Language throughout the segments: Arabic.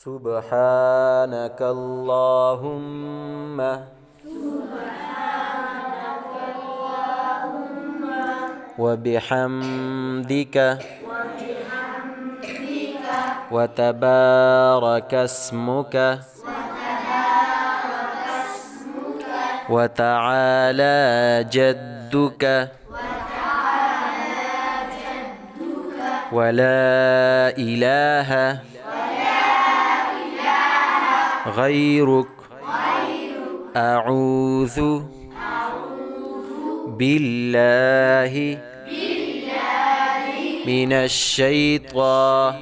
سبحانك اللهم وبحمدك وتبارك اسمك وتعالى جدك ولا إله غيرك أعوذ بالله من الشيطان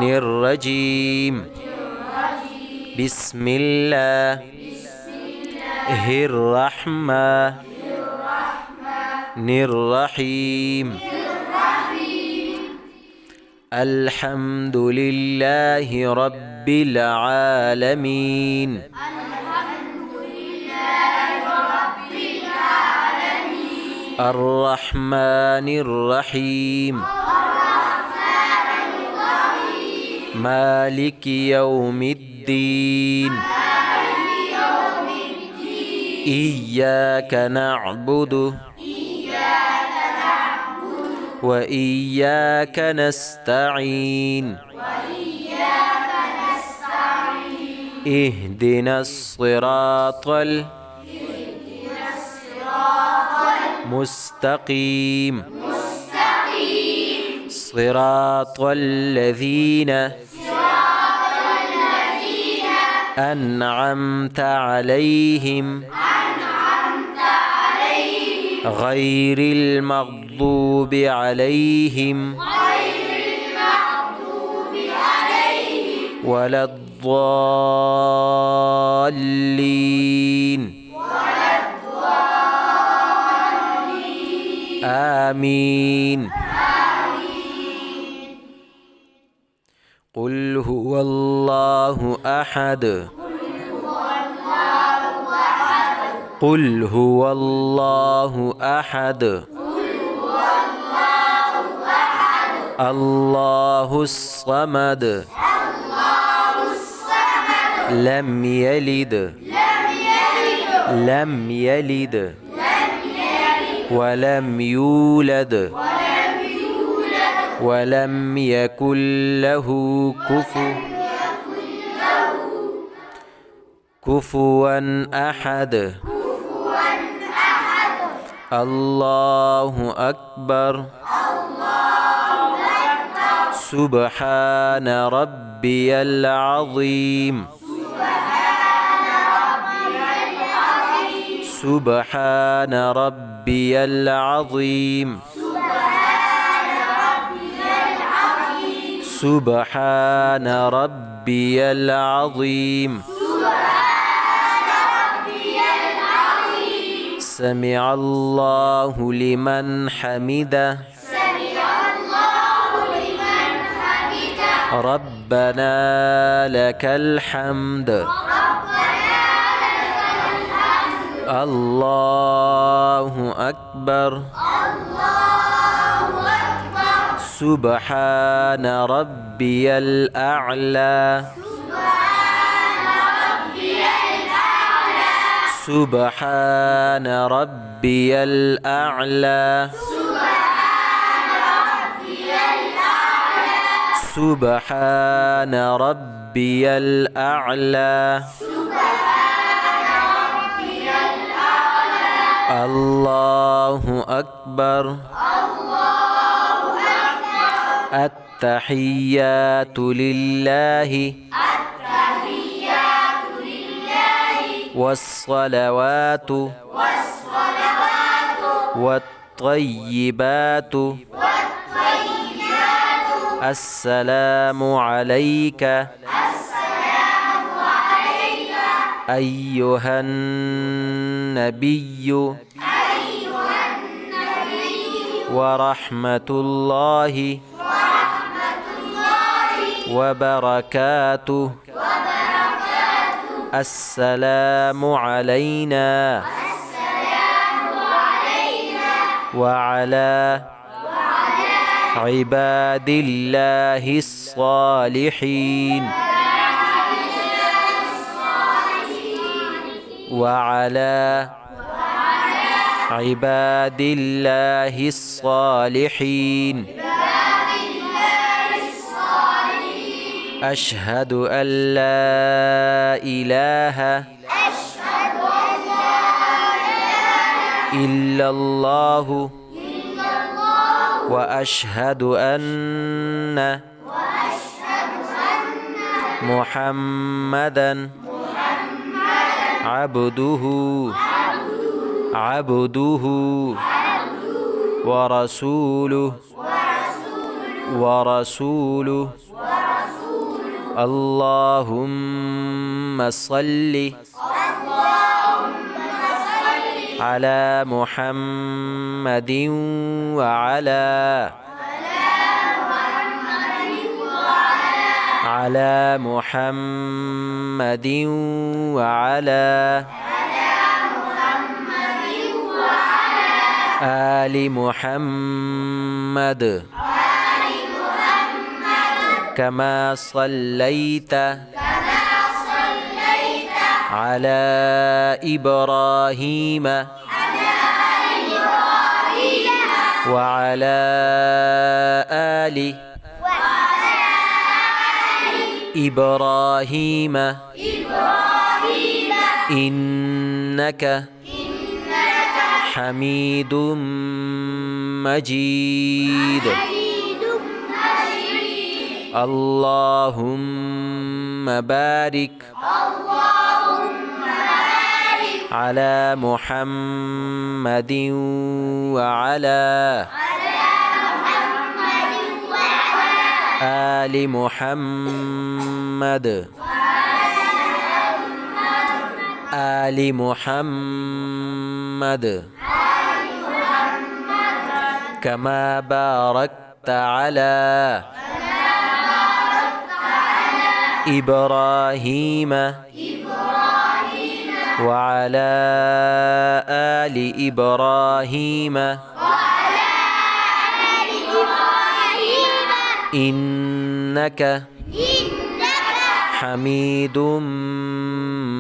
الرجيم بسم الله الرحمن الرحيم الحمد لله رب العالمين الرحمن الرحيم مالك يوم الدين إياك نعبد وإياك نستعين اهدنا الصراط المستقيم صراط الذين أنعمت عليهم غير المغضوب عليهم ولا الضالين آمين. قل هو الله أحد قل هو الله أحد الله الصمد لم يلد ولم يولد ولم يكن له كفوا أحد. الله أكبر. سبحان ربي العظيم. سبحان ربي العظيم. سبحان ربي العظيم. سمع الله لمن حمده. ربنا لك الحمد. الله أكبر. سبحان ربي الأعلى. سبحان ربي الأعلى. سبحان ربي الأعلى. الله أكبر. التحيات لله. والصلوات والطيبات. السلام عليك أيها النبي ورحمة الله وبركاته. السلام علينا وعلى عباد الله الصالحين وعلى عباد الله الصالحين أشهد أن لا إله إلا الله وأشهد أن محمدًا عبده ورسوله اللهم صل على محمد وعلى محمد وعلى آل محمد كما صليت على إبراهيم وعلى آل إبراهيم إنك حميد مجيد اللهم بارك على محمد وعلى آل محمد كما باركت على إبراهيم وعلى آل إبراهيم إنك حميد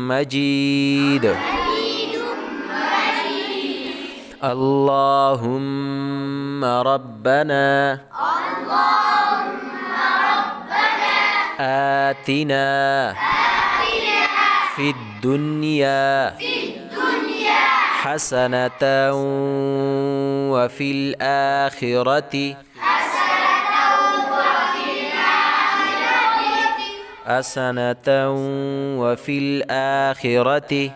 مجيد اللهم ربنا آتنا في الدنيا حسنة وفي الآخرة حسنة وفي الآخرة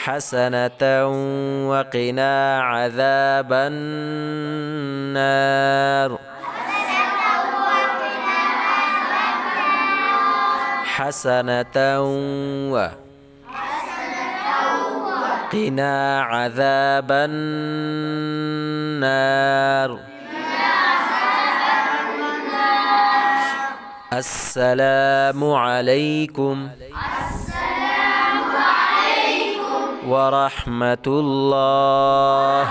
حسنة وقنا عذاب النار حسنة وقنا عذاب النار السلام عليكم ورحمة الله